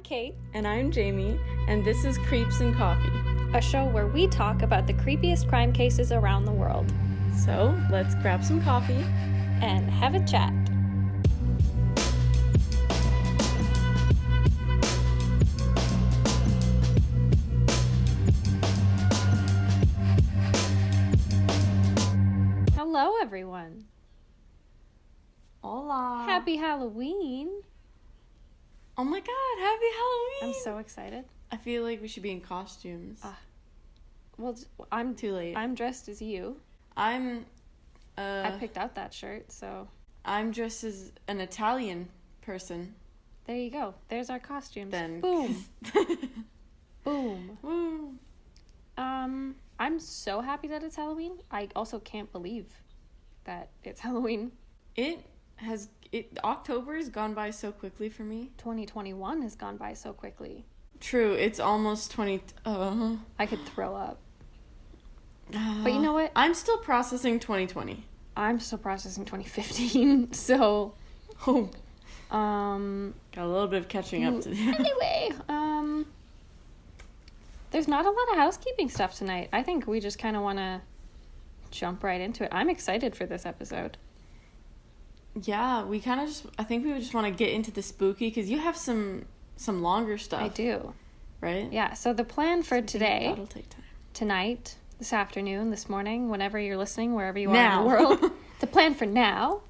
I'm Kate. And I'm Jamie, and this is Creeps and Coffee, A show where we talk about the creepiest crime cases around the world. So, let's grab some coffee and have a chat. Hello, everyone. Hola. Happy Halloween. Oh my god, happy Halloween. I'm so excited. I feel like we should be in costumes. Well, I'm too late. I'm dressed as you. I picked out that shirt, so. I'm dressed as an Italian person. There you go. There's our costumes. Then. Boom. Boom. Woo. I'm so happy that it's Halloween. I also can't believe that it's Halloween. October has gone by so quickly for me. 2021 has gone by so quickly. True, it's almost 20... I could throw up. But you know what? I'm still processing 2020. I'm still processing 2015, so... Oh. Got a little bit of catching up to do. Anyway, there's not a lot of housekeeping stuff tonight. I think we just kind of want to jump right into it. I'm excited for this episode. Yeah, we kind of just... I think we would just want to get into the spooky, because you have some longer stuff. I do. Right? Yeah, so the plan for today... That'll take time. Tonight, this afternoon, this morning, whenever you're listening, wherever you are in the world. The plan for now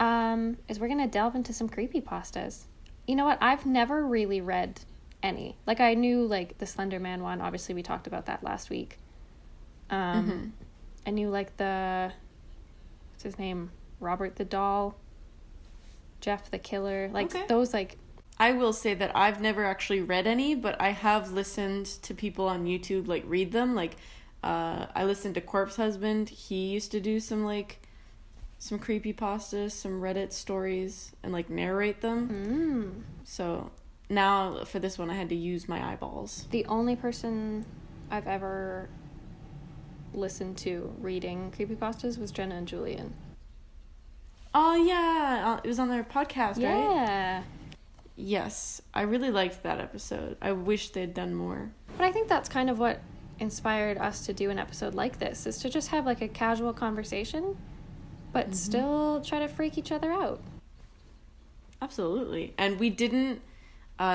is we're going to delve into some creepypastas. You know what? I've never really read any. Like, I knew, like, the Slender Man one. Obviously, we talked about that last week. I knew, like, what's his name? Robert the Doll, Jeff the Killer, like those, like... I will say that I've never actually read any, but I have listened to people on YouTube, like, read them. Like, I listened to Corpse Husband. He used to do some creepypastas, some Reddit stories, and, like, narrate them. So now, for this one, I had to use my eyeballs. The only person I've ever listened to reading creepypastas was Jenna and Julian. Oh, yeah. It was on their podcast, right? Yeah. Yes. I really liked that episode. I wish they'd done more. But I think that's kind of what inspired us to do an episode like this, is to just have, like, a casual conversation, but still try to freak each other out. Absolutely. And we didn't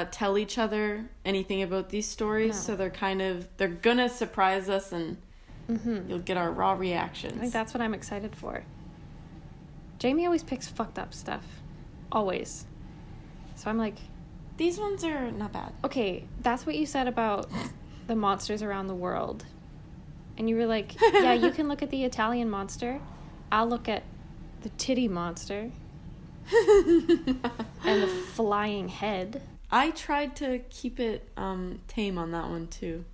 tell each other anything about these stories, so they're gonna surprise us, and you'll get our raw reactions. I think that's what I'm excited for. Jamie always picks fucked up stuff. Always. So I'm like... These ones are not bad. Okay, that's what you said about the monsters around the world. And you were like, yeah, you can look at the Italian monster. I'll look at the titty monster. And the flying head. I tried to keep it tame on that one, too.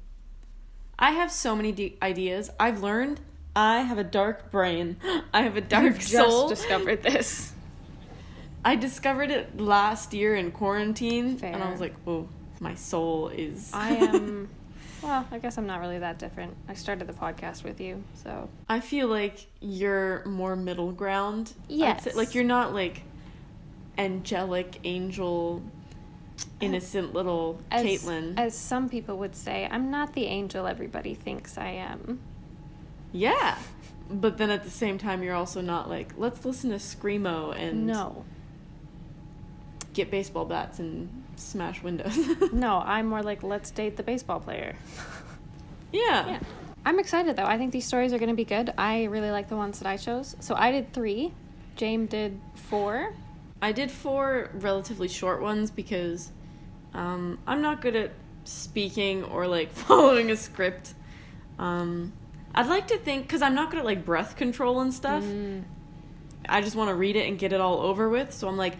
I have so many ideas. I've learned... I have a dark brain. I have a dark soul. Just discovered this. I discovered it last year in quarantine. Fair. And I was like, oh, my soul is... Well, I guess I'm not really that different. I started the podcast with you, so... I feel like you're more middle ground. Yes. Like, you're not, like, angelic, angel, innocent little Caitlin. As some people would say, I'm not the angel everybody thinks I am. Yeah, but then at the same time, you're also not like, let's listen to Screamo and get baseball bats and smash windows. No, I'm more like, let's date the baseball player. Yeah. I'm excited, though. I think these stories are going to be good. I really like the ones that I chose. So I did 3. James did 4. I did 4 relatively short ones because I'm not good at speaking or, like, following a script. I'd like to think, because I'm not good at, like, breath control and stuff. I just want to read it and get it all over with. So I'm like,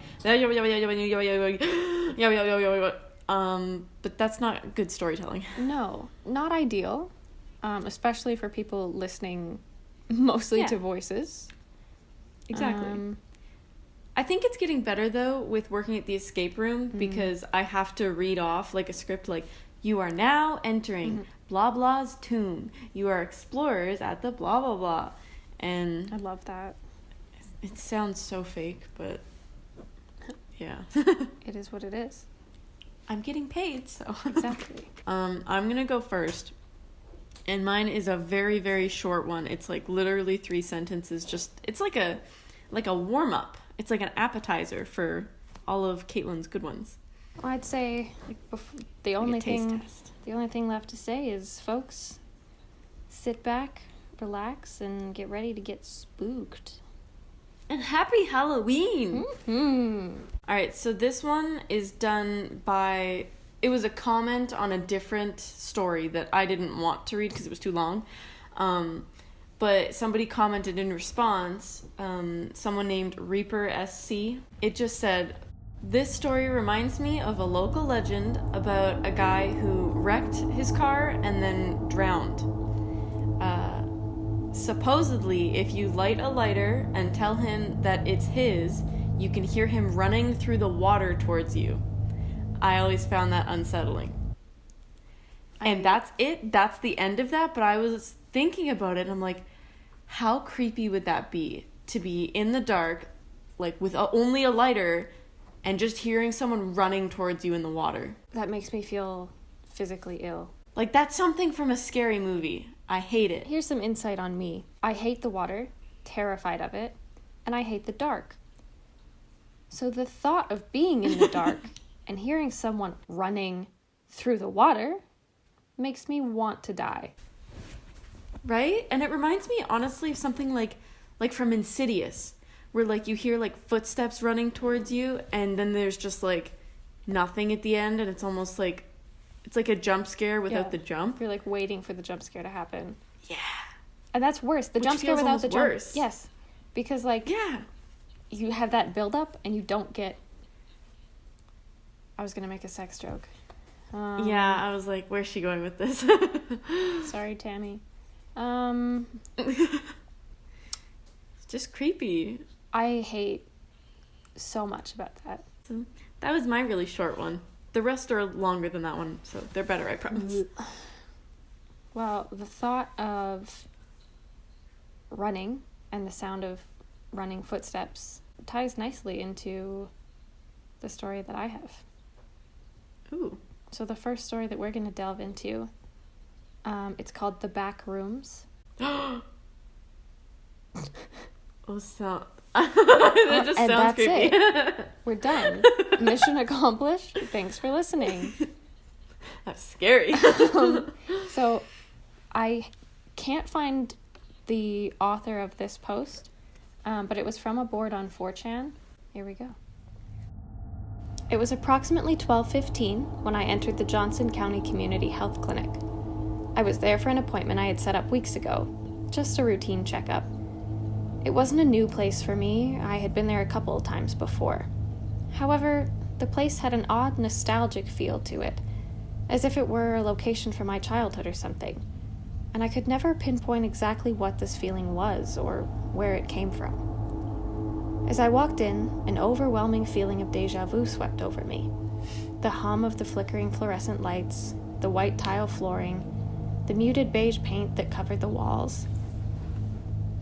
but that's not good storytelling. No, not ideal, especially for people listening mostly to voices. Exactly. I think it's getting better, though, with working at the escape room, because I have to read off, like, a script, like, you are now entering blah blah's tomb. You are explorers at the blah blah blah. And I love that. It sounds so fake, but yeah. It is what it is. I'm getting paid, so. Exactly. I'm going to go first. And mine is a very, very short one. It's like literally 3 sentences. It's like a warm-up. It's like an appetizer for all of Caitlin's good ones. Well, I'd say the only thing left to say is, folks, sit back, relax, and get ready to get spooked. And happy Halloween! Mm-hmm. All right, so this one is done by... It was a comment on a different story that I didn't want to read because it was too long. But somebody commented in response, someone named Reaper SC. It just said, "This story reminds me of a local legend about a guy who wrecked his car and then drowned. Supposedly, if you light a lighter and tell him that it's his, you can hear him running through the water towards you. I always found that unsettling." And that's it. That's the end of that. But I was thinking about it, and I'm like, how creepy would that be? To be in the dark, like with only a lighter, and just hearing someone running towards you in the water. That makes me feel physically ill. Like, that's something from a scary movie. I hate it. Here's some insight on me. I hate the water, terrified of it, and I hate the dark. So the thought of being in the dark and hearing someone running through the water makes me want to die. Right? And it reminds me, honestly, of something like from Insidious, where, like, you hear, like, footsteps running towards you, and then there's just, like, nothing at the end, and it's almost like, it's like a jump scare without the jump. You're, like, waiting for the jump scare to happen. Yeah. And that's worse. The jump scare without the jump. Worse. Yes. Because, like, you have that build-up, and you don't get... I was going to make a sex joke. Yeah, I was like, where's she going with this? Sorry, Tammy. It's just creepy. I hate so much about that. So that was my really short one. The rest are longer than that one, so they're better, I promise. Well, the thought of running and the sound of running footsteps ties nicely into the story that I have. Ooh. So the first story that we're going to delve into, it's called The Back Rooms. Oh, so... that just and sounds that's creepy. It. We're done. Mission accomplished. Thanks for listening. That's scary. So I can't find the author of this post, but it was from a board on 4chan. Here we go. It was approximately 12:15 when I entered the Johnson County Community Health Clinic. I was there for an appointment I had set up weeks ago, just a routine checkup. It wasn't a new place for me. I had been there a couple of times before. However, the place had an odd nostalgic feel to it, as if it were a location from my childhood or something, and I could never pinpoint exactly what this feeling was or where it came from. As I walked in, an overwhelming feeling of déjà vu swept over me. The hum of the flickering fluorescent lights, the white tile flooring, the muted beige paint that covered the walls.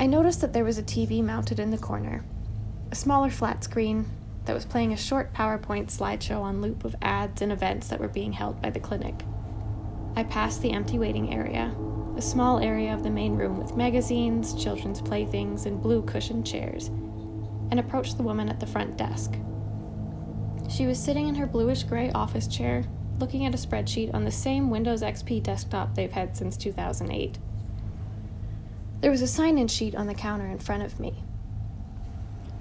I noticed that there was a TV mounted in the corner, a smaller flat screen that was playing a short PowerPoint slideshow on loop of ads and events that were being held by the clinic. I passed the empty waiting area, a small area of the main room with magazines, children's playthings, and blue cushioned chairs, and approached the woman at the front desk. She was sitting in her bluish-gray office chair, looking at a spreadsheet on the same Windows XP desktop they've had since 2008. There was a sign-in sheet on the counter in front of me.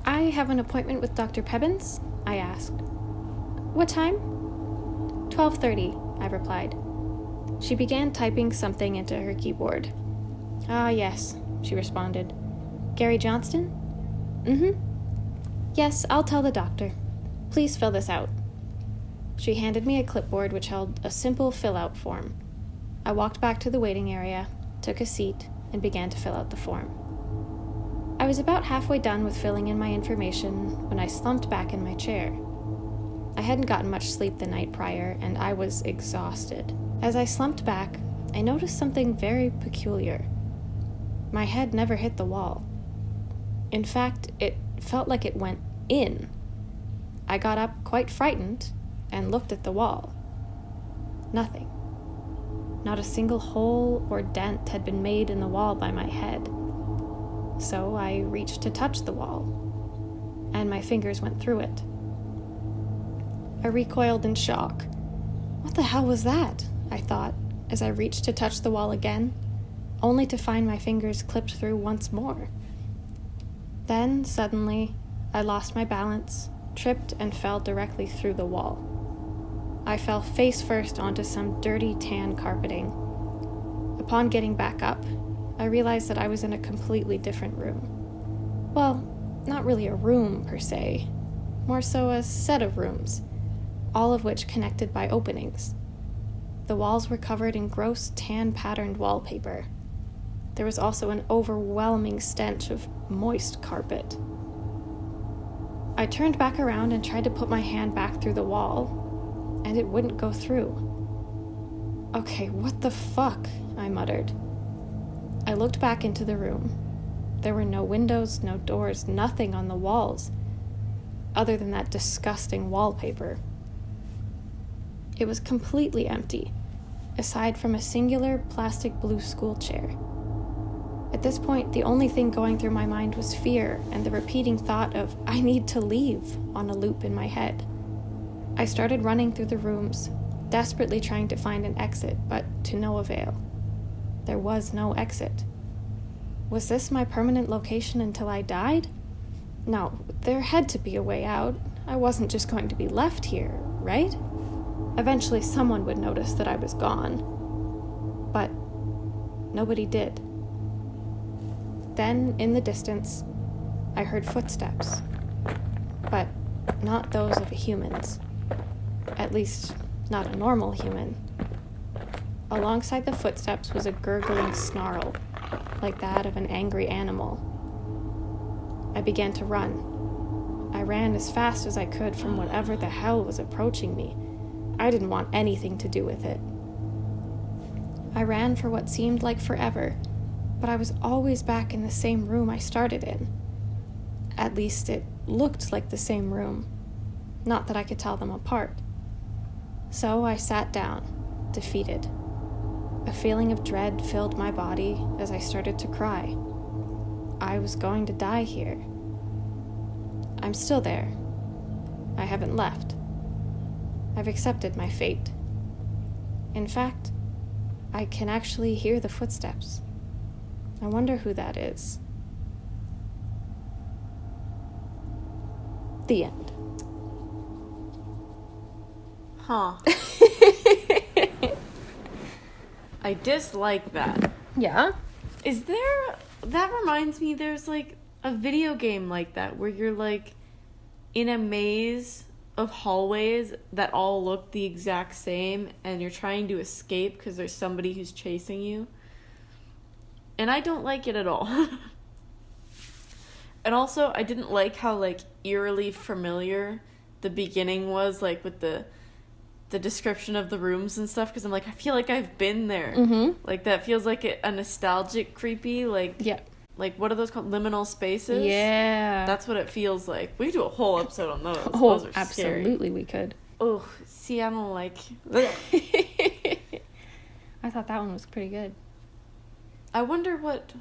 "I have an appointment with Dr. Pebbins?" I asked. "What time?" 12:30, I replied. She began typing something into her keyboard. "Ah, yes," she responded. "Gary Johnston?" "Mm-hmm." "Yes, I'll tell the doctor. Please fill this out." She handed me a clipboard which held a simple fill-out form. I walked back to the waiting area, took a seat, and began to fill out the form. I was about halfway done with filling in my information when I slumped back in my chair. I hadn't gotten much sleep the night prior, and I was exhausted. As I slumped back, I noticed something very peculiar. My head never hit the wall. In fact, it felt like it went in. I got up quite frightened and looked at the wall. Nothing. Not a single hole or dent had been made in the wall by my head. So I reached to touch the wall, and my fingers went through it. I recoiled in shock. What the hell was that? I thought, as I reached to touch the wall again, only to find my fingers clipped through once more. Then, suddenly, I lost my balance, tripped, and fell directly through the wall. I fell face first onto some dirty tan carpeting. Upon getting back up, I realized that I was in a completely different room. Well, not really a room per se, more so a set of rooms, all of which connected by openings. The walls were covered in gross tan-patterned wallpaper. There was also an overwhelming stench of moist carpet. I turned back around and tried to put my hand back through the wall, and it wouldn't go through. Okay, what the fuck? I muttered. I looked back into the room. There were no windows, no doors, nothing on the walls, other than that disgusting wallpaper. It was completely empty, aside from a singular plastic blue school chair. At this point, the only thing going through my mind was fear and the repeating thought of, I need to leave, on a loop in my head. I started running through the rooms, desperately trying to find an exit, but to no avail. There was no exit. Was this my permanent location until I died? No, there had to be a way out. I wasn't just going to be left here, right? Eventually someone would notice that I was gone. But nobody did. Then, in the distance, I heard footsteps. But not those of a human's. At least, not a normal human. Alongside the footsteps was a gurgling snarl, like that of an angry animal. I began to run. I ran as fast as I could from whatever the hell was approaching me. I didn't want anything to do with it. I ran for what seemed like forever, but I was always back in the same room I started in. At least it looked like the same room. Not that I could tell them apart. So I sat down, defeated. A feeling of dread filled my body as I started to cry. I was going to die here. I'm still there. I haven't left. I've accepted my fate. In fact, I can actually hear the footsteps. I wonder who that is. The end. Huh. I dislike that. Yeah? That reminds me, there's like a video game like that where you're like in a maze of hallways that all look the exact same and you're trying to escape because there's somebody who's chasing you. And I don't like it at all. And also, I didn't like how like eerily familiar the beginning was, like with the description of the rooms and stuff, because I'm like, I feel like I've been there. Mm-hmm. Like that feels like a nostalgic creepy, like, yeah. Like what are those called? Liminal spaces? Yeah. That's what it feels like. We could do a whole episode on those. Oh, those are absolutely scary. We could. Oh, see, I don't like... I thought that one was pretty good. I wonder what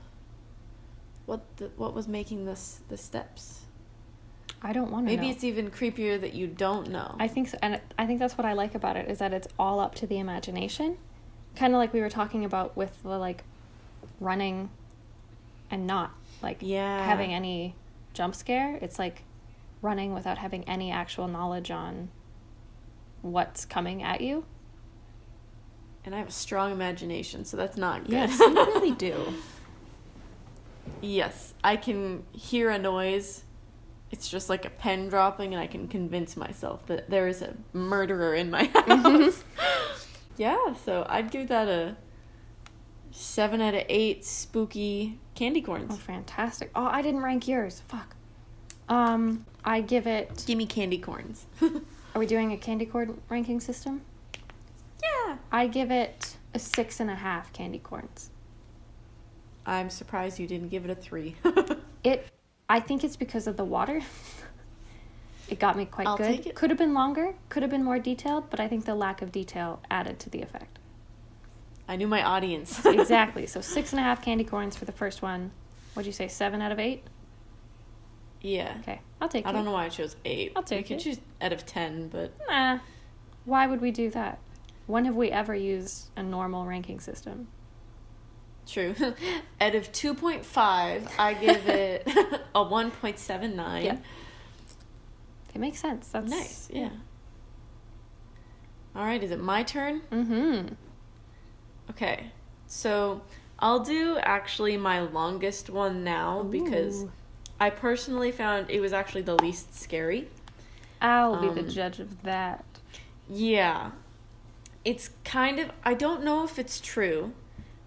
was making the steps. I don't want to know. Maybe it's even creepier that you don't know. I think so, and I think that's what I like about it, is that it's all up to the imagination. Kind of like we were talking about with the, like, running and not, like, having any jump scare. It's like running without having any actual knowledge on what's coming at you. And I have a strong imagination, so that's not good. Yes, you really do. Yes, I can hear a noise. It's just like a pen dropping, and I can convince myself that there is a murderer in my house. Mm-hmm. Yeah, so I'd give that a 7 out of 8 spooky candy corns. Oh, fantastic. Oh, I didn't rank yours. Fuck. I give it... Give me candy corns. Are we doing a candy corn ranking system? Yeah. I give it a 6.5 candy corns. I'm surprised you didn't give it a 3. I think it's because of the water. It got me quite good. Take it. Could have been longer, could have been more detailed, but I think the lack of detail added to the effect. I knew my audience. Exactly. So 6.5 candy corns for the first one. What'd you say, 7 out of 8? Yeah. Okay, I'll take it. I don't know why I chose 8. I'll take it. We could choose out of 10, but... Nah. Why would we do that? When have we ever used a normal ranking system? True. Out of 2.5, I give it a 1.79. Yeah. It makes sense. That's nice. Yeah. All right, is it my turn? Mm-hmm. Okay. So, I'll do actually my longest one now because I personally found it was actually the least scary. I'll be the judge of that. Yeah. It's kind of, I don't know if it's true,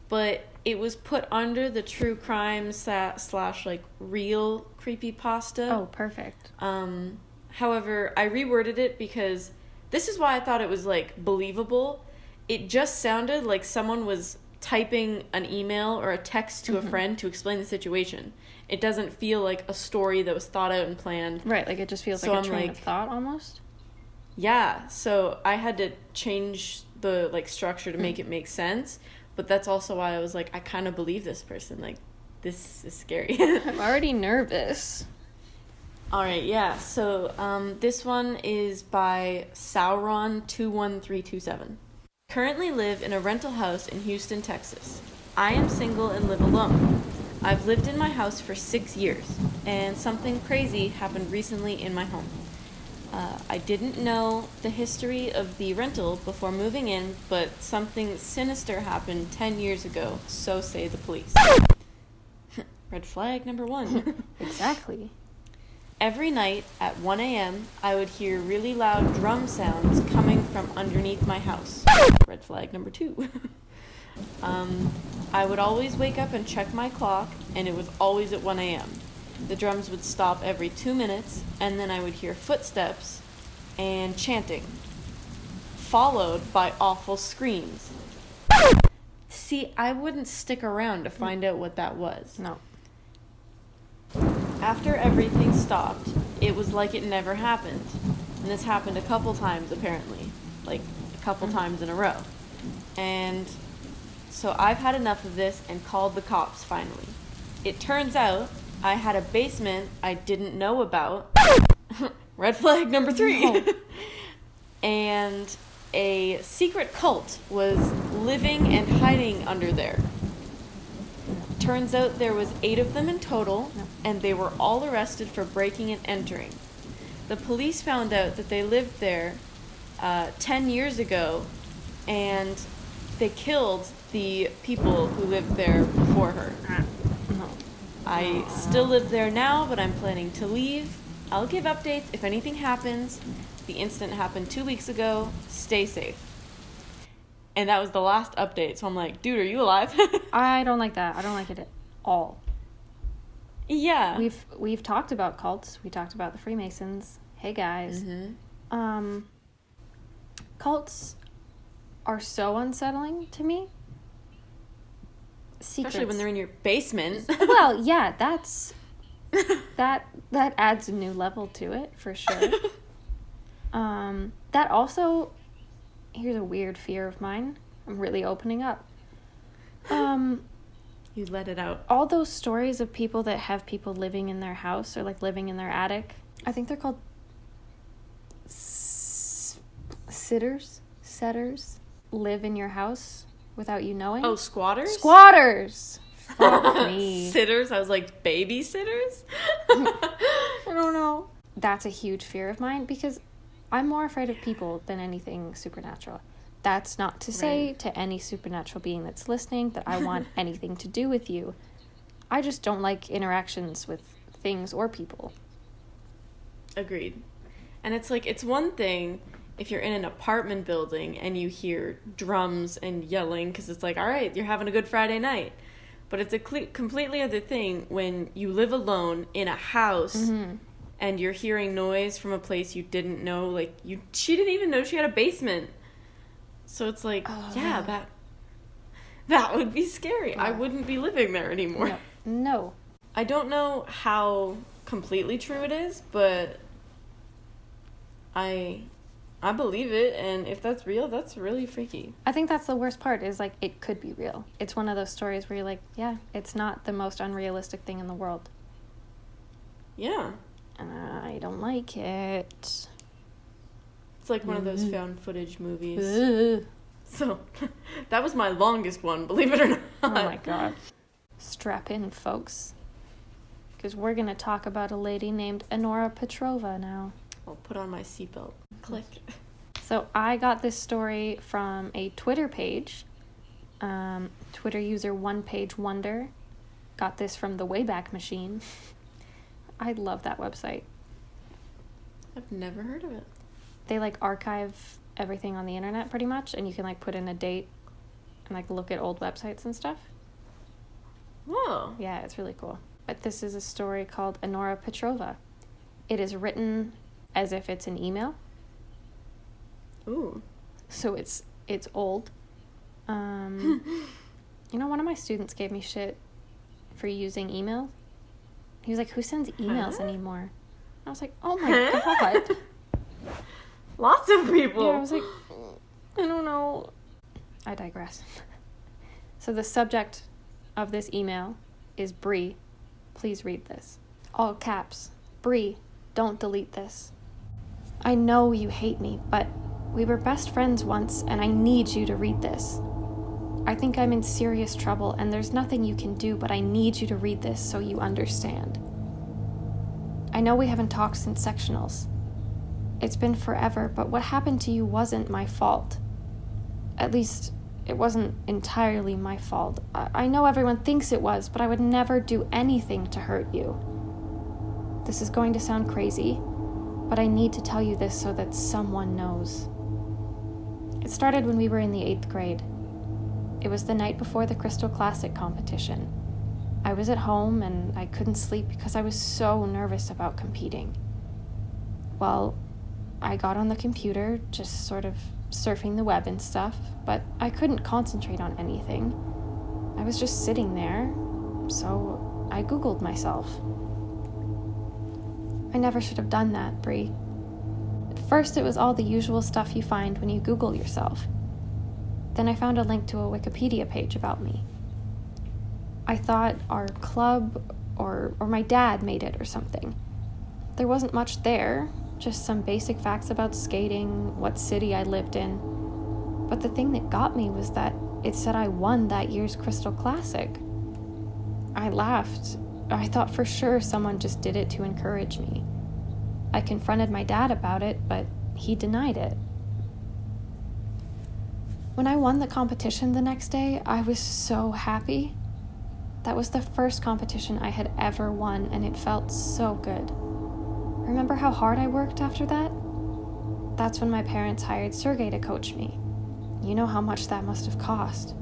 but it was put under the true crime slash like real creepypasta. Oh, perfect. However, I reworded it because this is why I thought it was like believable. It just sounded like someone was typing an email or a text to a friend to explain the situation. It doesn't feel like a story that was thought out and planned. Right, like it just feels like a train of thought almost. Yeah, so I had to change the like structure to make it make sense, but that's also why I was like, I kind of believe this person. Like, this is scary. I'm already nervous. All right, yeah. So this one is by Sauron21327. Currently live in a rental house in Houston, Texas. I am single and live alone. I've lived in my house for 6 years, and something crazy happened recently in my home. I didn't know the history of the rental before moving in, but something sinister happened 10 years ago, so say the police. Red flag number 1. Exactly. Every night at 1 a.m., I would hear really loud drum sounds coming from underneath my house. Red flag number 2. I would always wake up and check my clock, and it was always at 1 a.m. The drums would stop every 2 minutes, and then I would hear footsteps and chanting, followed by awful screams. See, I wouldn't stick around to find out what that was. No. After everything stopped, it was like it never happened. And this happened a couple times, apparently. Like, a couple times in a row. And so I've had enough of this and called the cops, finally. It turns out I had a basement I didn't know about. Red flag number 3. No. And a secret cult was living and hiding under there. Turns out there was 8 of them in total, and they were all arrested for breaking and entering. The police found out that they lived there 10 years ago, and they killed the people who lived there before her. I still live there now, but I'm planning to leave. I'll give updates if anything happens. The incident happened 2 weeks ago. Stay safe. And that was the last update. So I'm like, dude, are you alive? I don't like that. I don't like it at all. Yeah. We've talked about cults. We talked about the Freemasons. Hey, guys. Mm-hmm. Cults are so unsettling to me. Secrets. Especially when they're in your basement. Well, yeah, that adds a new level to it, for sure. That also... Here's a weird fear of mine. I'm really opening up. You let it out. All those stories of people that have people living in their house or like living in their attic. I think they're called setters. Live in your house without you knowing. Oh, squatters? Squatters. Fuck me. Sitters? I was like, babysitters? I don't know. That's a huge fear of mine because I'm more afraid of people than anything supernatural. That's not to say to any supernatural being that's listening that I want anything to do with you. I just don't like interactions with things or people. Agreed. And it's like, it's one thing if you're in an apartment building and you hear drums and yelling because it's like, all right, you're having a good Friday night. But it's a completely other thing when you live alone in a house and you're hearing noise from a place you didn't know. Like, she didn't even know she had a basement. So it's like, that would be scary. I wouldn't be living there anymore. No. I don't know how completely true it is, but I believe it, and if that's real, that's really freaky. I think that's the worst part, is, like, it could be real. It's one of those stories where you're like, yeah, it's not the most unrealistic thing in the world. Yeah. And I don't like it. It's like one of those found footage movies. So, that was my longest one, believe it or not. Oh my god. Strap in, folks. Because we're going to talk about a lady named Enora Petrova now. I'll put on my seatbelt. Click. So I got this story from a Twitter page. Twitter user One Page Wonder got this from the Wayback Machine. I love that website. I've never heard of it. They, like, archive everything on the internet pretty much, and you can, like, put in a date and, like, look at old websites and stuff. Whoa. Yeah, it's really cool. But this is a story called Enora Petrova. It is written as if it's an email. Ooh. So it's old. You know, one of my students gave me shit for using email. He was like, who sends emails anymore? I was like, oh my god. Lots of people. Yeah, I was like, I don't know. I digress. So the subject of this email is Bree. Please read this. All caps. Bree, don't delete this. I know you hate me, but we were best friends once, and I need you to read this. I think I'm in serious trouble, and there's nothing you can do, but I need you to read this so you understand. I know we haven't talked since sectionals. It's been forever, but what happened to you wasn't my fault. At least, it wasn't entirely my fault. I know everyone thinks it was, but I would never do anything to hurt you. This is going to sound crazy, but I need to tell you this so that someone knows. It started when we were in the 8th grade. It was the night before the Crystal Classic competition. I was at home and I couldn't sleep because I was so nervous about competing. Well, I got on the computer, just sort of surfing the web and stuff, but I couldn't concentrate on anything. I was just sitting there, so I Googled myself. I never should have done that, Bree. At first, it was all the usual stuff you find when you Google yourself. Then I found a link to a Wikipedia page about me. I thought our club or my dad made it or something. There wasn't much there, just some basic facts about skating, what city I lived in. But the thing that got me was that it said I won that year's Crystal Classic. I laughed. I thought for sure someone just did it to encourage me. I confronted my dad about it, but he denied it. When I won the competition the next day, I was so happy. That was the first competition I had ever won, and it felt so good. Remember how hard I worked after that? That's when my parents hired Sergey to coach me. You know how much that must have cost.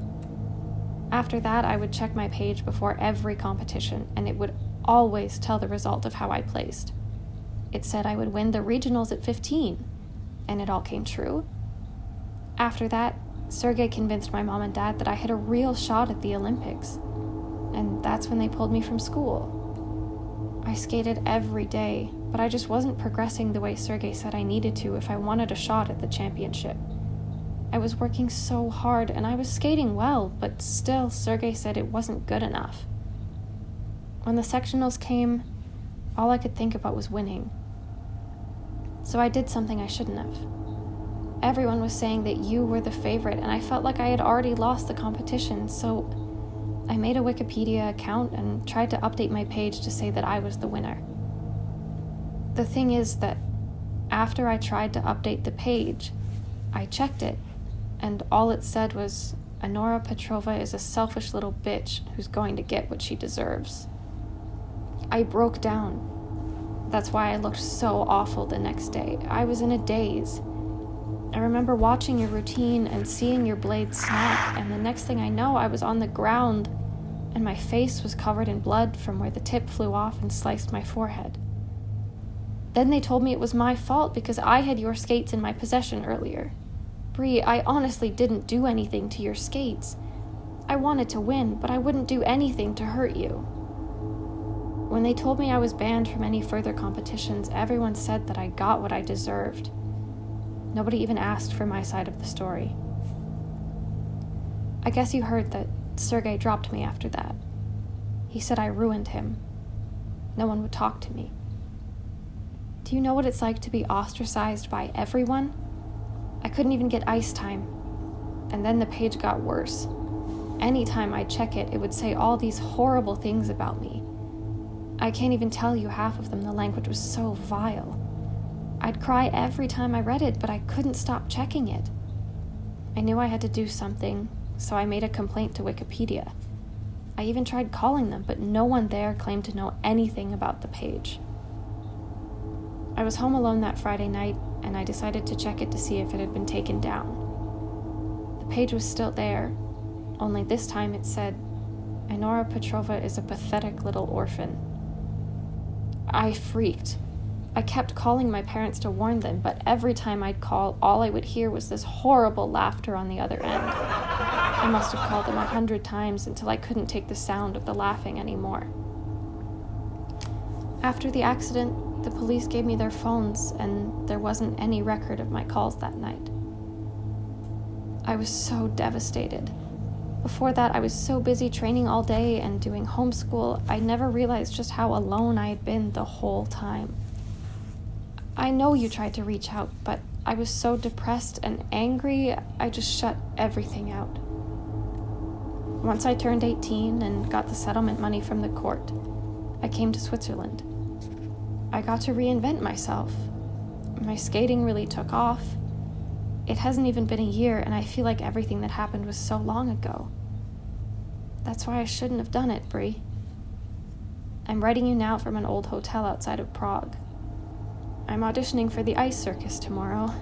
After that, I would check my page before every competition, and it would always tell the result of how I placed. It said I would win the regionals at 15, and it all came true. After that, Sergey convinced my mom and dad that I had a real shot at the Olympics, and that's when they pulled me from school. I skated every day, but I just wasn't progressing the way Sergey said I needed to if I wanted a shot at the championship. I was working so hard, and I was skating well, but still Sergey said it wasn't good enough. When the sectionals came, all I could think about was winning. So I did something I shouldn't have. Everyone was saying that you were the favorite, and I felt like I had already lost the competition, so I made a Wikipedia account and tried to update my page to say that I was the winner. The thing is that after I tried to update the page, I checked it, and all it said was, Enora Petrova is a selfish little bitch who's going to get what she deserves. I broke down. That's why I looked so awful the next day. I was in a daze. I remember watching your routine and seeing your blade snap, and the next thing I know, I was on the ground, and my face was covered in blood from where the tip flew off and sliced my forehead. Then they told me it was my fault because I had your skates in my possession earlier. Bree, I honestly didn't do anything to your skates. I wanted to win, but I wouldn't do anything to hurt you. When they told me I was banned from any further competitions, everyone said that I got what I deserved. Nobody even asked for my side of the story. I guess you heard that Sergei dropped me after that. He said I ruined him. No one would talk to me. Do you know what it's like to be ostracized by everyone? I couldn't even get ice time. And then the page got worse. Anytime I'd check it, it would say all these horrible things about me. I can't even tell you half of them. The language was so vile. I'd cry every time I read it, but I couldn't stop checking it. I knew I had to do something, so I made a complaint to Wikipedia. I even tried calling them, but no one there claimed to know anything about the page. I was home alone that Friday night, and I decided to check it to see if it had been taken down. The page was still there, only this time it said, "Enora Petrova is a pathetic little orphan." I freaked. I kept calling my parents to warn them, but every time I'd call, all I would hear was this horrible laughter on the other end. I must have called them 100 times until I couldn't take the sound of the laughing anymore. After the accident, the police gave me their phones, and there wasn't any record of my calls that night. I was so devastated. Before that, I was so busy training all day and doing homeschool, I never realized just how alone I had been the whole time. I know you tried to reach out, but I was so depressed and angry, I just shut everything out. Once I turned 18 and got the settlement money from the court, I came to Switzerland. I got to reinvent myself. My skating really took off. It hasn't even been a year, and I feel like everything that happened was so long ago. That's why I shouldn't have done it, Brie. I'm writing you now from an old hotel outside of Prague. I'm auditioning for the ice circus tomorrow.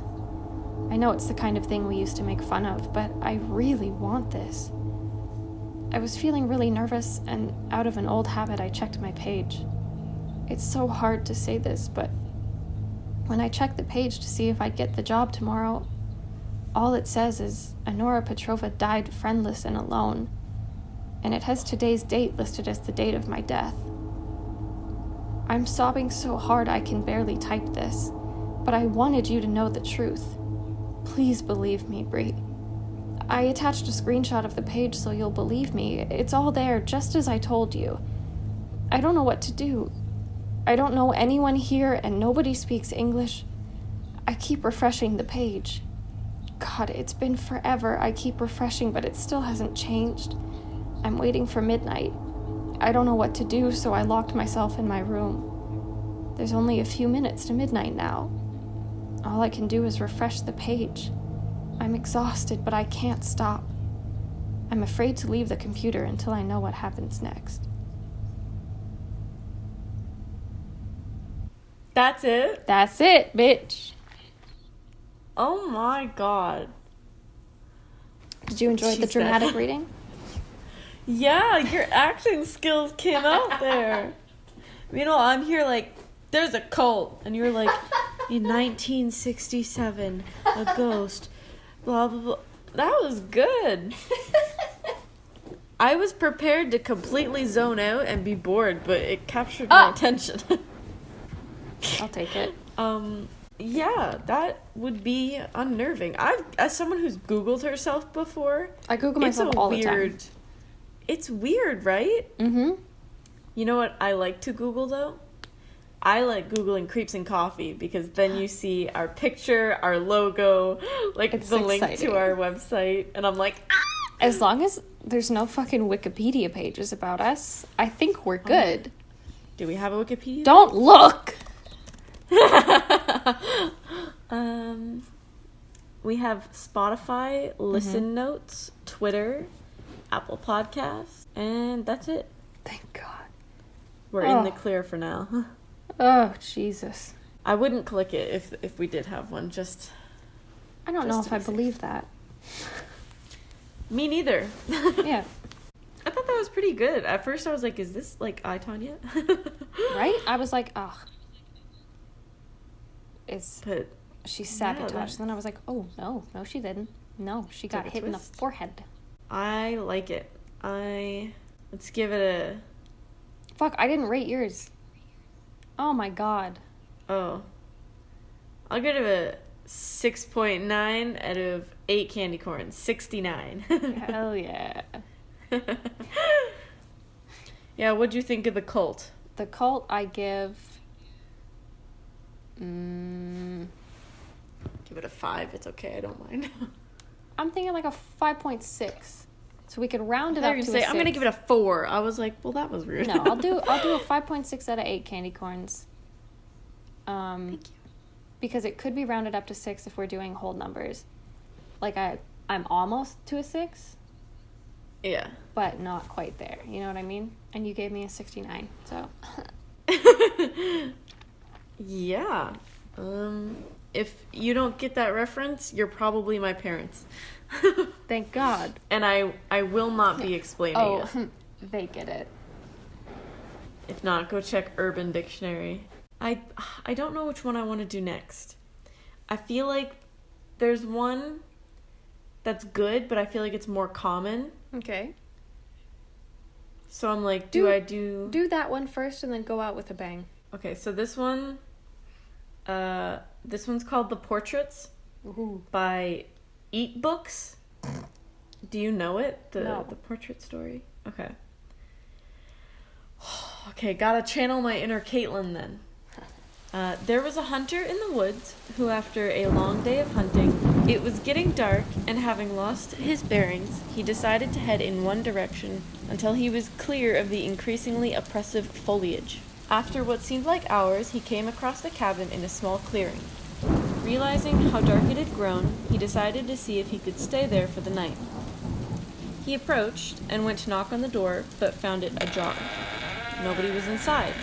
I know it's the kind of thing we used to make fun of, but I really want this. I was feeling really nervous, and out of an old habit, I checked my page. It's so hard to say this, but when I checked the page to see if I'd get the job tomorrow, all it says is Enora Petrova died friendless and alone, and it has today's date listed as the date of my death. I'm sobbing so hard I can barely type this, but I wanted you to know the truth. Please believe me, Brie. I attached a screenshot of the page so you'll believe me. It's all there, just as I told you. I don't know what to do. I don't know anyone here, and nobody speaks English. I keep refreshing the page. God, it's been forever. I keep refreshing, but it still hasn't changed. I'm waiting for midnight. I don't know what to do, so I locked myself in my room. There's only a few minutes to midnight now. All I can do is refresh the page. I'm exhausted, but I can't stop. I'm afraid to leave the computer until I know what happens next. That's it? That's it, bitch. Oh my god. Did you enjoy the dramatic reading? Yeah, your acting skills came out there. Meanwhile, I'm here like, there's a cult. And you're like, in 1967, a ghost, blah, blah, blah. That was good. I was prepared to completely zone out and be bored, but it captured my attention. I'll take it. Yeah, that would be unnerving. As someone who's Googled herself before, I Google myself all the time. It's weird, right? Mm-hmm. You know what I like to Google, though? I like Googling creeps and coffee, because then you see our picture, our logo, like it's the exciting link to our website, and I'm like, ah! As long as there's no fucking Wikipedia pages about us, I think we're good. Do we have a Wikipedia? Don't look! We have Spotify, Listen Notes, Twitter, Apple Podcasts, and that's it. Thank God. We're in the clear for now. Oh, Jesus. I wouldn't click it if we did have one, just... I don't know if I believe that. Me neither. Yeah. I thought that was pretty good. At first I was like, is this like I, Tanya? Right? I was like, ugh. But she sabotaged. Then I was like, oh, no, she didn't. No, she got hit in the forehead. I like it. Let's give it a... Fuck, I didn't rate yours. Oh my God. Oh. I'll give it 6.9 out of 8 candy corns. 69. Hell yeah. Yeah, what'd you think of the cult? The cult, I give... Give it a 5. It's okay. I don't mind. I'm thinking like a 5.6. So we could round it up to a 6. I'm going to give it a 4. I was like, well, that was rude. No, I'll do a 5.6 out of 8 candy corns. Thank you. Because it could be rounded up to 6 if we're doing whole numbers. Like I'm almost to a 6. Yeah. But not quite there. You know what I mean? And you gave me a 69. So. Yeah. If you don't get that reference, you're probably my parents. Thank God. And I will not be explaining it. They get it. If not, go check Urban Dictionary. I don't know which one I want to do next. I feel like there's one that's good, but I feel like it's more common. Okay. So I'm like, do Do that one first and then go out with a bang. Okay, so this one's called The Portraits. Ooh. By Eat Books. Do you know it? No. The portrait story? Okay. Okay, gotta channel my inner Caitlin then. There was a hunter in the woods who, after a long day of hunting, it was getting dark, and having lost his bearings, he decided to head in one direction until he was clear of the increasingly oppressive foliage. After what seemed like hours, he came across a cabin in a small clearing. Realizing how dark it had grown, he decided to see if he could stay there for the night. He approached and went to knock on the door, but found it ajar. Nobody was inside.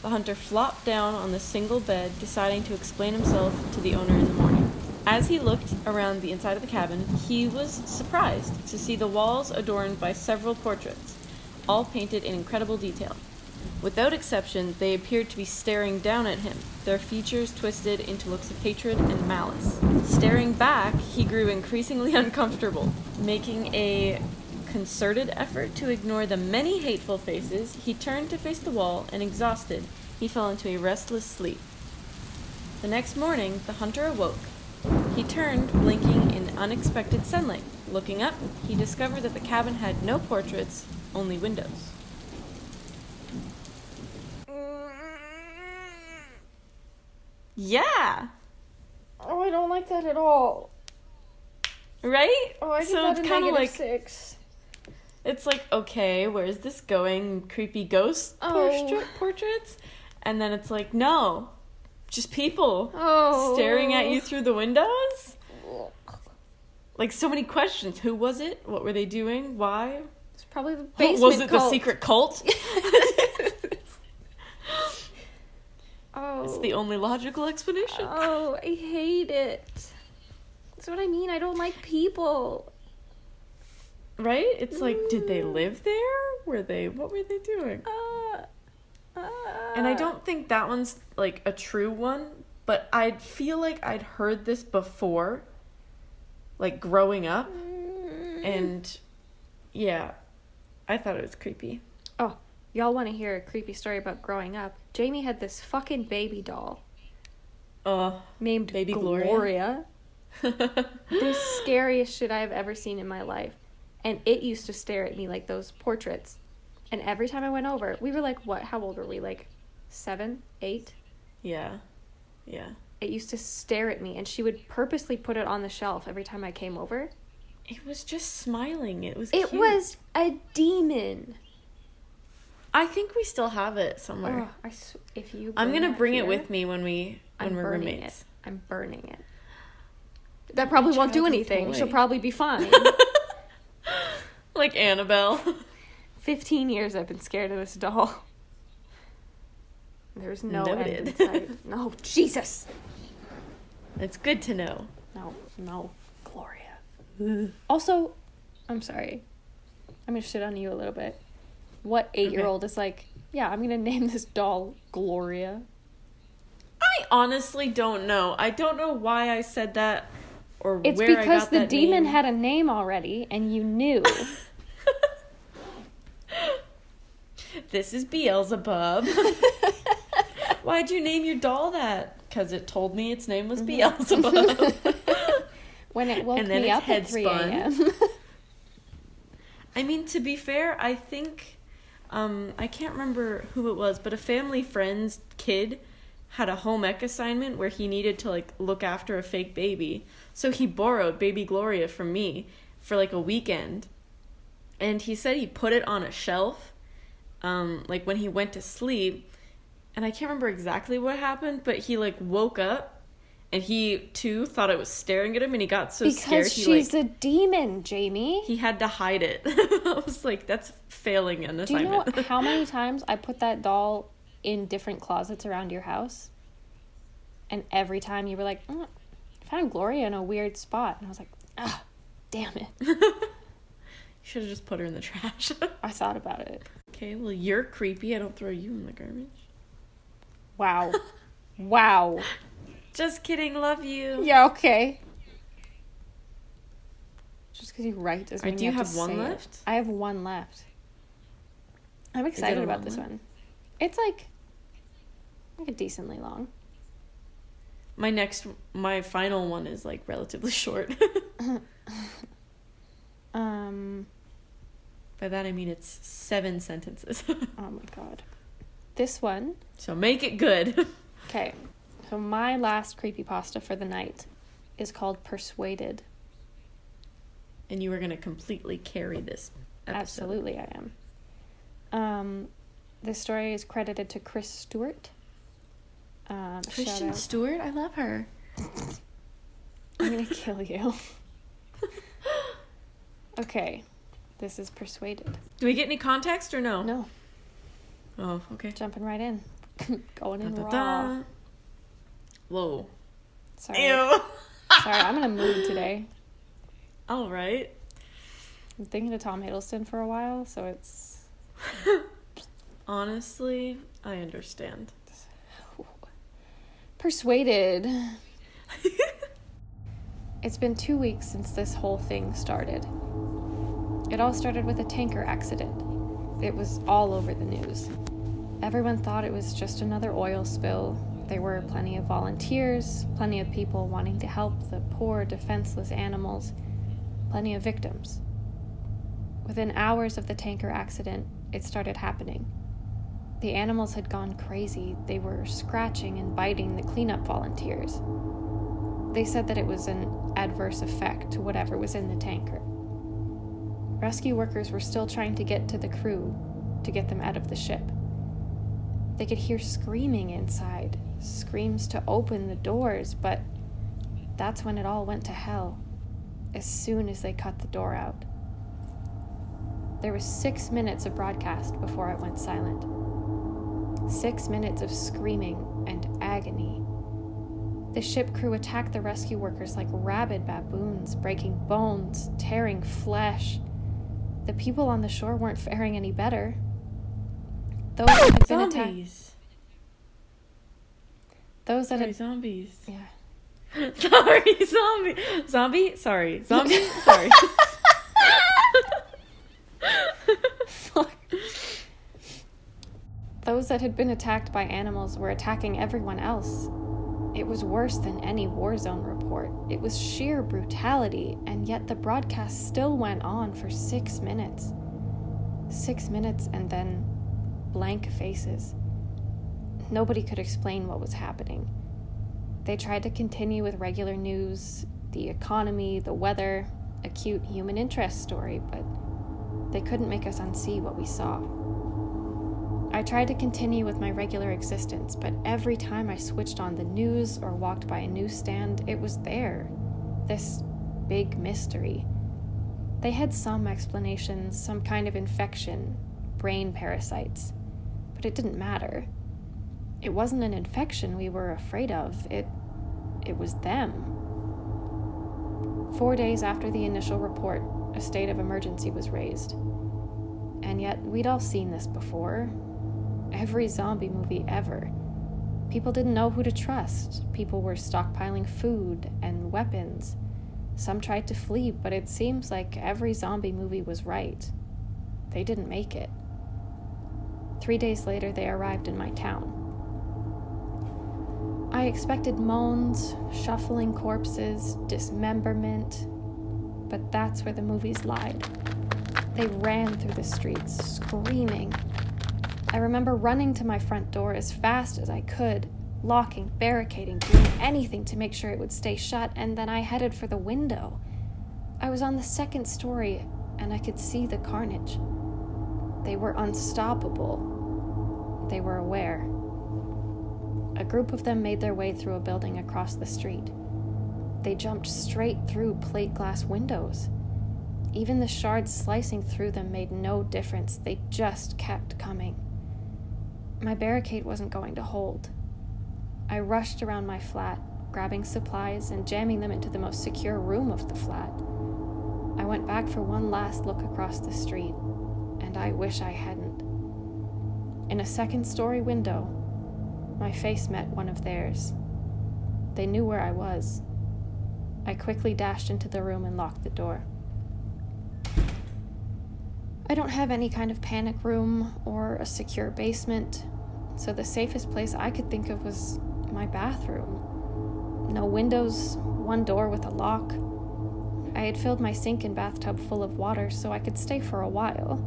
The hunter flopped down on the single bed, deciding to explain himself to the owner in the morning. As he looked around the inside of the cabin, he was surprised to see the walls adorned by several portraits, all painted in incredible detail. Without exception, they appeared to be staring down at him, their features twisted into looks of hatred and malice. Staring back, he grew increasingly uncomfortable. Making a concerted effort to ignore the many hateful faces, he turned to face the wall, and exhausted, he fell into a restless sleep. The next morning, the hunter awoke. He turned, blinking in unexpected sunlight. Looking up, he discovered that the cabin had no portraits, only windows. Yeah! Oh, I don't like that at all. Right? Oh, I give so that it's a kind of like 6. It's like, okay, where's this going? Creepy ghost portraits? And then it's like, no, just people staring at you through the windows? Like, so many questions. Who was it? What were they doing? Why? It's probably the basement Was it cult. the secret cult? Oh. It's the only logical explanation. Oh, I hate it. That's what I mean. I don't like people. Right? It's like, did they live there? What were they doing? And I don't think that one's, like, a true one, but I feel like I'd heard this before, like, growing up, and, yeah, I thought it was creepy. Oh, y'all want to hear a creepy story about growing up? Jamie had this fucking baby doll. Named Baby Gloria. The scariest shit I've ever seen in my life. And it used to stare at me like those portraits. And every time I went over, we were like, what? How old were we? Like 7, 8? Yeah. It used to stare at me, and she would purposely put it on the shelf every time I came over. It was just smiling. It was It cute. was a demon. I think we still have it somewhere. Oh, if you I'm going to bring here, it with me when we're roommates. I'm burning it. That probably won't do anything. Toy. She'll probably be fine. Like Annabelle. 15 years I've been scared of this doll. There's no end Noted. in sight. No, Jesus. It's good to know. No. Gloria. Also, I'm sorry. I'm going to shit on you a little bit. What 8-year-old is like, yeah, I'm going to name this doll Gloria? I honestly don't know. I don't know why I said that or It's where I got that because the demon name. had a name already, and you knew. This is Beelzebub. Why'd you name your doll that? because it told me its name was Beelzebub. When it woke me up at 3 a.m. I mean, to be fair, I think, I can't remember who it was, but a family friend's kid had a home ec assignment where he needed to, like, look after a fake baby. So he borrowed baby Gloria from me for, like, a weekend. And he said he put it on a shelf, like, when he went to sleep. And I can't remember exactly what happened, but he, like, woke up. And he, too, thought it was staring at him, and he got so scared. Because she's a demon, Jamie. He had to hide it. I was like, that's failing an assignment. Do you know how many times I put that doll in different closets around your house? And every time you were like, I found Gloria in a weird spot. And I was like, damn it. You should have just put her in the trash. I thought about it. Okay, well, you're creepy. I don't throw you in the garbage. Wow. Wow. Just kidding, love you. Yeah, okay. Just because you write doesn't mean do you you have have to one say left? it. I have one left. I'm excited about this one. It's like a decently long. My final one is, like, relatively short. By that I mean it's 7 sentences. Oh my god. This one. So make it good. Okay. So my last creepypasta for the night is called Persuaded. And you were going to completely carry this episode. Absolutely I am. This story is credited to Chris Stewart. Kristen Stewart? I love her. I'm going to kill you. Okay. This is Persuaded. Do we get any context or no? No. Oh, okay. Jumping right in. Going in raw. Da. Whoa. Sorry. Ew. Sorry, I'm in a mood today. All right. I'm thinking of Tom Hiddleston for a while, so it's... Honestly, I understand. Persuaded. It's been 2 weeks since this whole thing started. It all started with a tanker accident. It was all over the news. Everyone thought it was just another oil spill. There were plenty of volunteers, plenty of people wanting to help the poor, defenseless animals, plenty of victims. Within hours of the tanker accident, it started happening. The animals had gone crazy. They were scratching and biting the cleanup volunteers. They said that it was an adverse effect to whatever was in the tanker. Rescue workers were still trying to get to the crew to get them out of the ship. They could hear screaming inside, screams to open the doors, but that's when it all went to hell, as soon as they cut the door out. There was 6 minutes of broadcast before it went silent. 6 minutes of screaming and agony. The ship crew attacked the rescue workers like rabid baboons, breaking bones, tearing flesh. The people on the shore weren't faring any better. Those that had been Zombies. Those that Sorry, had... zombies. Yeah. Sorry, zombie. Zombie? Sorry. Zombie? Sorry. Fuck. Those that had been attacked by animals were attacking everyone else. It was worse than any war zone report. It was sheer brutality, and yet the broadcast still went on for 6 minutes. 6 minutes and then blank faces. Nobody could explain what was happening. They tried to continue with regular news, the economy, the weather, a cute human interest story, but they couldn't make us unsee what we saw. I tried to continue with my regular existence, but every time I switched on the news or walked by a newsstand, it was there. This big mystery. They had some explanations, some kind of infection, brain parasites, but it didn't matter. It wasn't an infection we were afraid of. It was them. 4 days after the initial report, a state of emergency was raised. And yet, we'd all seen this before. Every zombie movie ever. People didn't know who to trust. People were stockpiling food and weapons. Some tried to flee, but it seems like every zombie movie was right. They didn't make it. 3 days later, they arrived in my town. I expected moans, shuffling corpses, dismemberment, but that's where the movies lied. They ran through the streets, screaming. I remember running to my front door as fast as I could, locking, barricading, doing anything to make sure it would stay shut, and then I headed for the window. I was on the second story, and I could see the carnage. They were unstoppable. They were aware. A group of them made their way through a building across the street. They jumped straight through plate glass windows. Even the shards slicing through them made no difference. They just kept coming. My barricade wasn't going to hold. I rushed around my flat, grabbing supplies and jamming them into the most secure room of the flat. I went back for one last look across the street, and I wish I hadn't. In a second-story window, my face met one of theirs. They knew where I was. I quickly dashed into the room and locked the door. I don't have any kind of panic room or a secure basement, so the safest place I could think of was my bathroom. No windows, one door with a lock. I had filled my sink and bathtub full of water so I could stay for a while.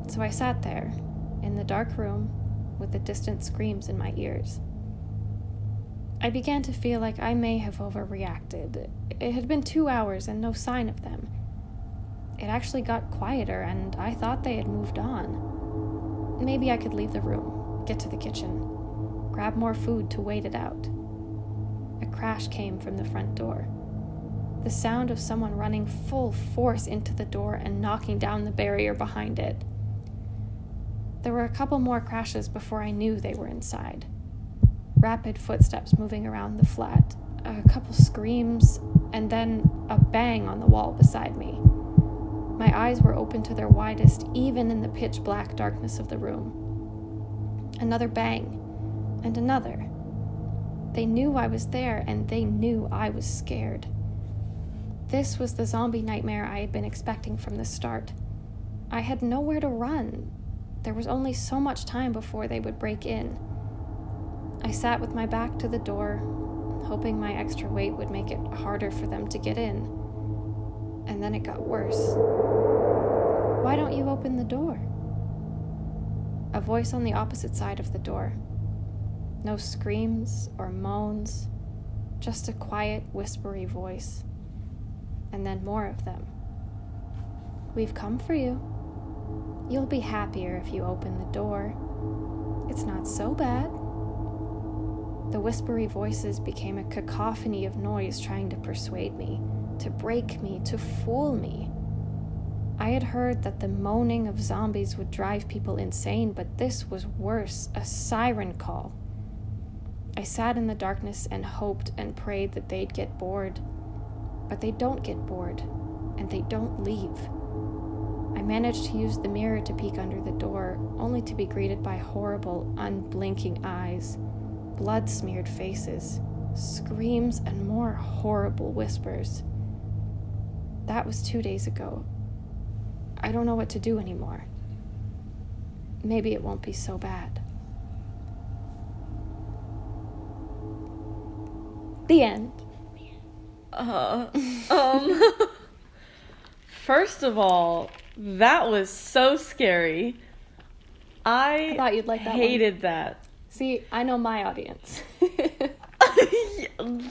So I sat there, in the dark room, with the distant screams in my ears. I began to feel like I may have overreacted. It had been 2 hours and no sign of them. It actually got quieter, and I thought they had moved on. Maybe I could leave the room, get to the kitchen, grab more food to wait it out. A crash came from the front door. The sound of someone running full force into the door and knocking down the barrier behind it. There were a couple more crashes before I knew they were inside. Rapid footsteps moving around the flat, a couple screams, and then a bang on the wall beside me. My eyes were open to their widest, even in the pitch-black darkness of the room. Another bang, and another. They knew I was there, and they knew I was scared. This was the zombie nightmare I had been expecting from the start. I had nowhere to run. There was only so much time before they would break in. I sat with my back to the door, hoping my extra weight would make it harder for them to get in. And then it got worse. "Why don't you open the door?" A voice on the opposite side of the door. No screams or moans, just a quiet, whispery voice. And then more of them. "We've come for you. You'll be happier if you open the door. It's not so bad." The whispery voices became a cacophony of noise trying to persuade me, to break me, to fool me. I had heard that the moaning of zombies would drive people insane, but this was worse, a siren call. I sat in the darkness and hoped and prayed that they'd get bored. But they don't get bored, and they don't leave. I managed to use the mirror to peek under the door, only to be greeted by horrible, unblinking eyes, blood-smeared faces, screams, and more horrible whispers. That was 2 days ago. I don't know what to do anymore. Maybe it won't be so bad. The end. First of all, that was so scary. I thought you'd like that hated one. That. See, I know my audience.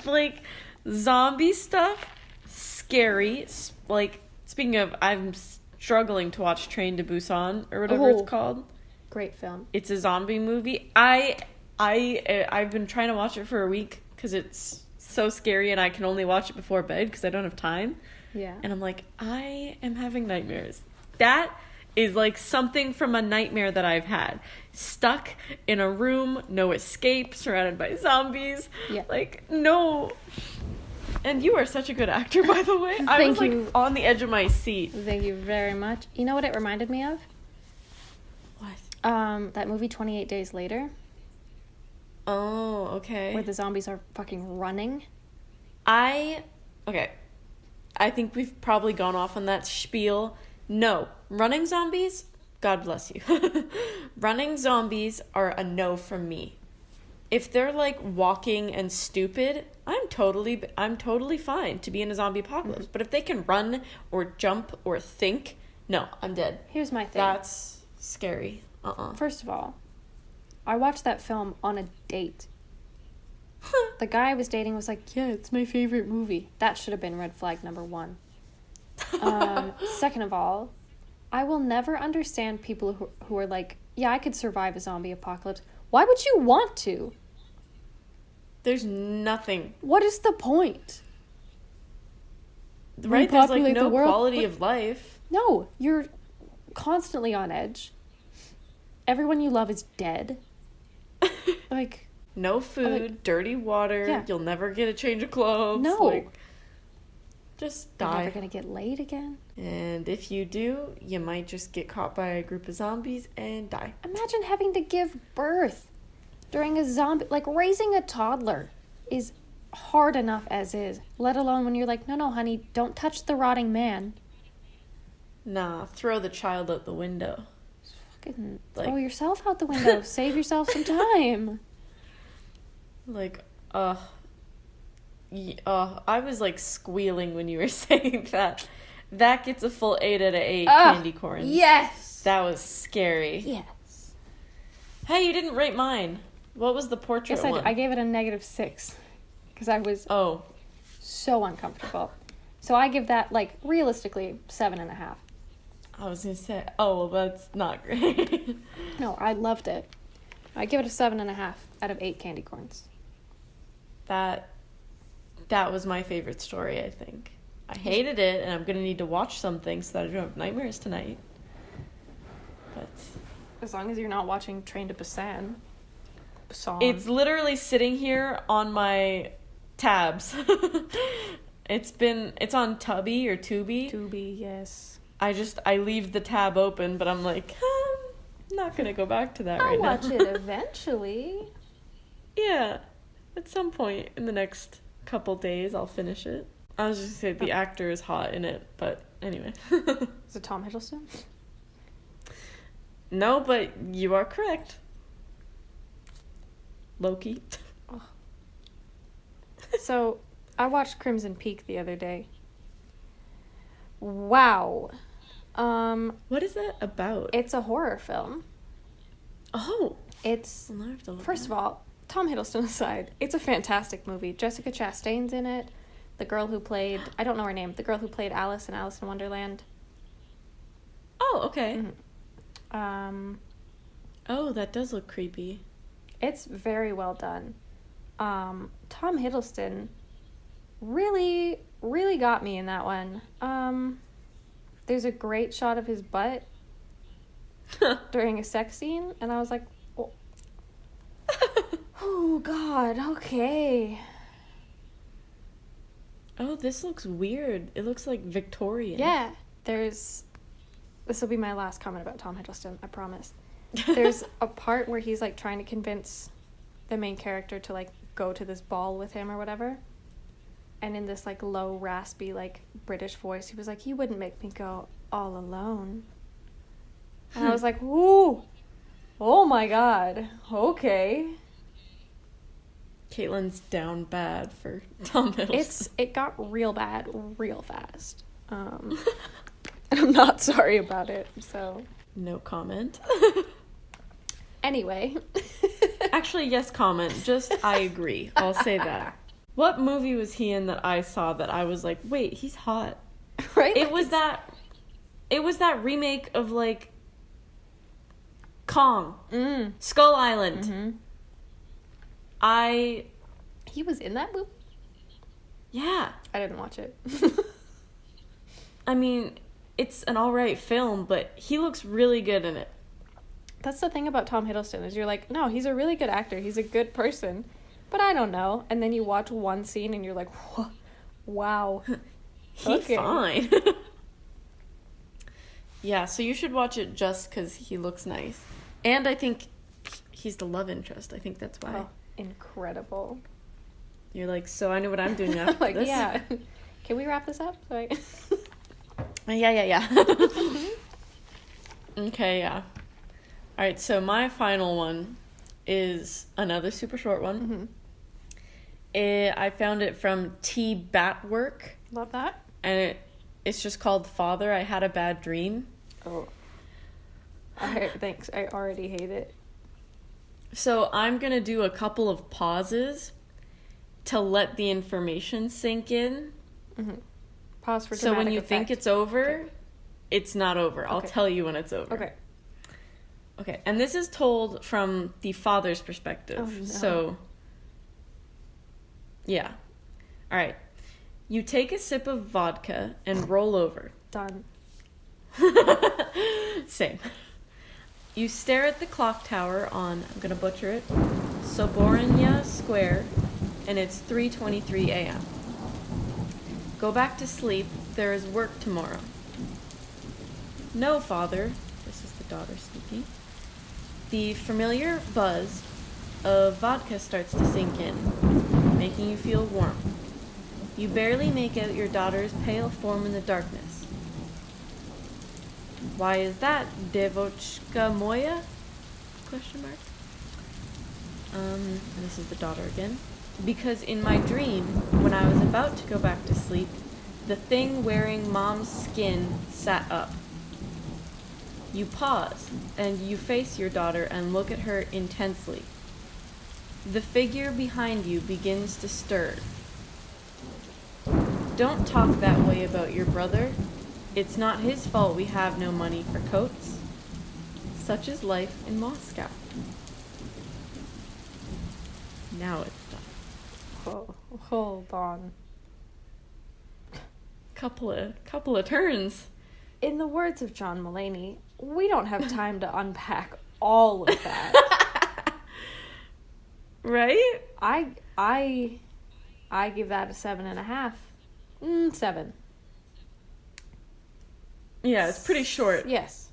Like, zombie stuff, scary. Like, speaking of, I'm struggling to watch Train to Busan, or whatever it's called. Great film. It's a zombie movie. I've been trying to watch it for a week, because it's so scary, and I can only watch it before bed, because I don't have time. Yeah. And I'm like, I am having nightmares. That is like something from a nightmare that I've had. Stuck in a room, no escape, surrounded by zombies. Yeah. Like, no. And you are such a good actor, by the way. I was like on the edge of my seat. Thank you very much. You know what it reminded me of? What? That movie 28 Days Later. Oh, okay. Where the zombies are fucking running. Okay. I think we've probably gone off on that spiel. No. Running zombies? God bless you. Running zombies are a no from me. if they're like walking and stupid, I'm totally fine to be in a zombie apocalypse. Mm-hmm. But if they can run or jump or think, no, I'm dead. Here's my thing. That's scary. First of all, I watched that film on a date. The guy I was dating was like, yeah, it's my favorite movie. That should have been red flag number 1. Second of all, I will never understand people who are like, yeah, I could survive a zombie apocalypse. Why would you want to? There's nothing. What is the point? Right? There's like no quality of life. No, you're constantly on edge. Everyone you love is dead. Like, no food, dirty water. Yeah. You'll never get a change of clothes. No. Like, just die. You're never gonna get laid again. And if you do, you might just get caught by a group of zombies and die. Imagine having to give birth during a zombie. Like, raising a toddler is hard enough as is. Let alone when you're like, no, honey, don't touch the rotting man. Nah, throw the child out the window. Fucking throw yourself out the window. Save yourself some time. Like, I was like squealing when you were saying that. That gets a full 8 out of 8 candy corns. Yes! That was scary. Yes. Hey, you didn't rate mine. What was the portrait one? Yes, I gave it a -6. Because I was so uncomfortable. So I give that, like, realistically, 7.5. I was going to say, well, that's not great. No, I loved it. I give it a 7.5 out of 8 candy corns. That was my favorite story, I think. I hated it, and I'm going to need to watch something so that I don't have nightmares tonight. But as long as you're not watching Train to Busan. It's literally sitting here on my tabs. It's on Tubi or Tubi. Tubi, yes. I leave the tab open, but I'm like, I'm not going to go back to that right now. I'll watch it eventually. Yeah. At some point in the next couple days, I'll finish it. I was just going to say the actor is hot in it, but anyway. Is it Tom Hiddleston? No, but you are correct. Loki. Oh. So, I watched Crimson Peak the other day. Wow. What is that about? It's a horror film. Oh. It's, first of all, Tom Hiddleston aside, it's a fantastic movie. Jessica Chastain's in it. The girl who played, I don't know her name, the girl who played Alice in Alice in Wonderland. Oh, okay. Mm-hmm. Oh, that does look creepy. It's very well done. Tom Hiddleston really, really got me in that one. There's a great shot of his butt during a sex scene, and I was like, oh God, okay. Oh, this looks weird. It looks like Victorian. Yeah, this will be my last comment about Tom Hiddleston, I promise. There's a part where he's like trying to convince the main character to like go to this ball with him or whatever. And in this like low, raspy, like British voice, he was like, he wouldn't make me go all alone. And I was like, ooh, oh my God, okay. Caitlin's down bad for Tom Hiddleston. It got real bad real fast. And I'm not sorry about it, so. No comment. Anyway. Actually, yes, comment. Just, I agree. I'll say that. What movie was he in that I saw that I was like, wait, he's hot? Right? It was that remake of, like, Kong. Skull Island. Mm-hmm. He was in that movie? Yeah. I didn't watch it. I mean, it's an alright film, but he looks really good in it. That's the thing about Tom Hiddleston, is you're like, no, he's a really good actor. He's a good person. But I don't know. And then you watch one scene and you're like, wow. He's fine. Yeah, so you should watch it just because he looks nice. And I think he's the love interest. I think that's why. Oh, incredible. You're like, so I know what I'm doing after like, this. yeah. Can we wrap this up? Sorry. Yeah. Okay, yeah. Alright, so my final one is another super short one. Mm-hmm. I found it from T. Batwork. Love that. And it's just called Father, I Had a Bad Dream. Oh. Thanks. I already hate it. So I'm going to do a couple of pauses to let the information sink in. Mm-hmm. Pause for dramatic So when you effect. think it's over, okay. It's not over. Okay. I'll tell you when it's over. Okay. Okay, and this is told from the father's perspective. Oh, no. So, yeah. All right. You take a sip of vodka and roll over. Done. Same. You stare at the clock tower on, I'm going to butcher it, Sobornya Square, and it's 3:23 a.m. Go back to sleep. There is work tomorrow. No, father. This is the daughter speaking. The familiar buzz of vodka starts to sink in, making you feel warm. You barely make out your daughter's pale form in the darkness. Why is that, Devochka Moya? Question mark. And this is the daughter again. Because in my dream, when I was about to go back to sleep, the thing wearing mom's skin sat up. You pause, and you face your daughter and look at her intensely. The figure behind you begins to stir. Don't talk that way about your brother. It's not his fault we have no money for coats. Such is life in Moscow. Now it's done. Oh, hold on. Couple of turns. In the words of John Mulaney, we don't have time to unpack all of that. Right? I give that a 7.5. 7. Yeah, it's pretty short. Yes.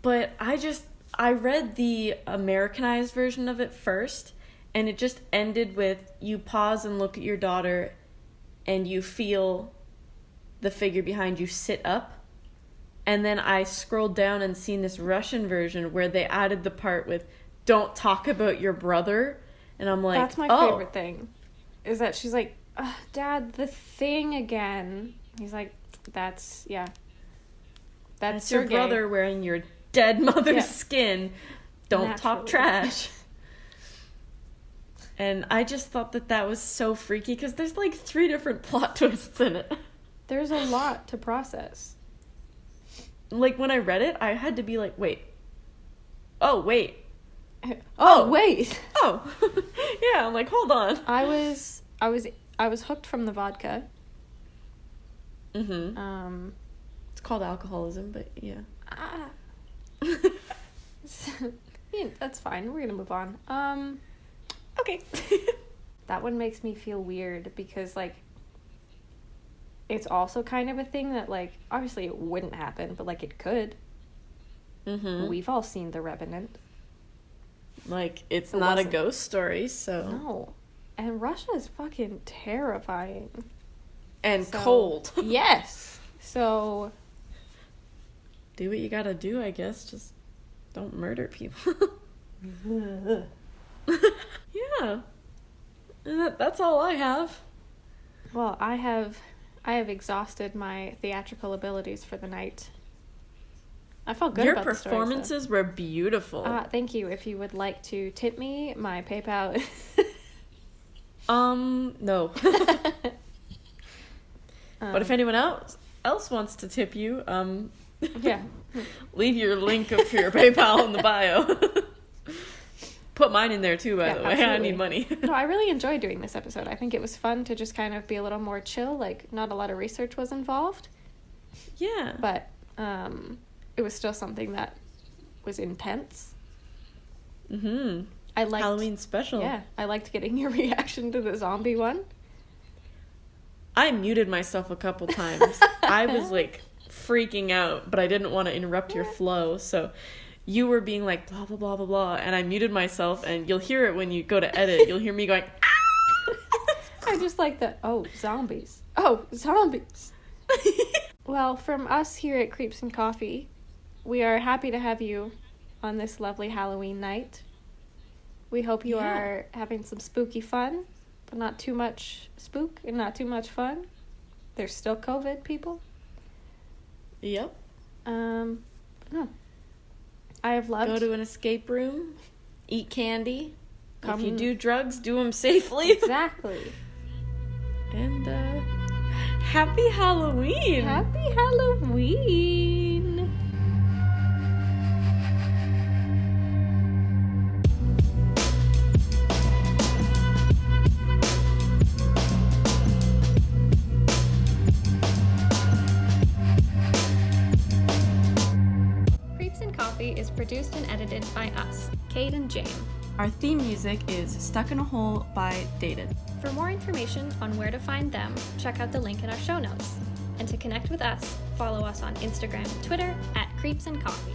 But I read the Americanized version of it first, and it just ended with you pause and look at your daughter, and you feel the figure behind you sit up. And then I scrolled down and seen this Russian version where they added the part with "Don't talk about your brother," and I'm like, that's my favorite thing, is that she's like, "Dad, the thing again." He's like, "That's That's Sergey. your brother wearing your dead mother's Yeah. skin. Don't Naturally. talk trash." And I just thought that was so freaky because there's like 3 different plot twists in it. There's a lot to process. Like when I read it, I had to be like, wait. Oh, wait. Oh, wait. Oh. Yeah, I'm like, hold on. I was hooked from the vodka. Mm-hmm. It's called alcoholism, but yeah. Yeah, that's fine. We're gonna move on. Okay. That one makes me feel weird because, like, it's also kind of a thing that, like, obviously it wouldn't happen, but, like, it could. Mm-hmm. We've all seen The Revenant. Like, it's It not wasn't. a ghost story, so. No. And Russia is fucking terrifying. And So- cold. Yes. So, Do what you gotta do, I guess. Just don't murder people. Yeah. And that's all I have. well, I have exhausted my theatrical abilities for the night. I felt good Your about the stories, though. performances were beautiful. Thank you. If you would like to tip me, my PayPal. No. But if anyone else wants to tip you, yeah, leave your link for your PayPal in the bio. Put mine in there too, by the way. absolutely. I need money. No, I really enjoyed doing this episode. I think it was fun to just kind of be a little more chill. Like, not a lot of research was involved, Yeah. but it was still something that was intense. Mm-hmm. I liked Halloween special. Yeah, I liked getting your reaction to the zombie one. I muted myself a couple times. I was like freaking out, but I didn't want to interrupt your flow, so you were being like blah blah blah blah blah, and I muted myself, and you'll hear it when you go to edit. You'll hear me going I just like the zombies. Oh, zombies. Well, from us here at Creeps and Coffee, we are happy to have you on this lovely Halloween night. We hope you are having some spooky fun, but not too much spook and not too much fun. There's still COVID, people. Yep. No. I have loved... Go to an escape room, eat candy. If you do drugs, do them safely. Exactly. And, happy Halloween! Happy Halloween! Creeps and Coffee is produced and edited by us, Kate and Jane. Our theme music is Stuck in a Hole by Dated. For more information on where to find them, check out the link in our show notes. And to connect with us, follow us on Instagram and Twitter @Creeps and Coffee.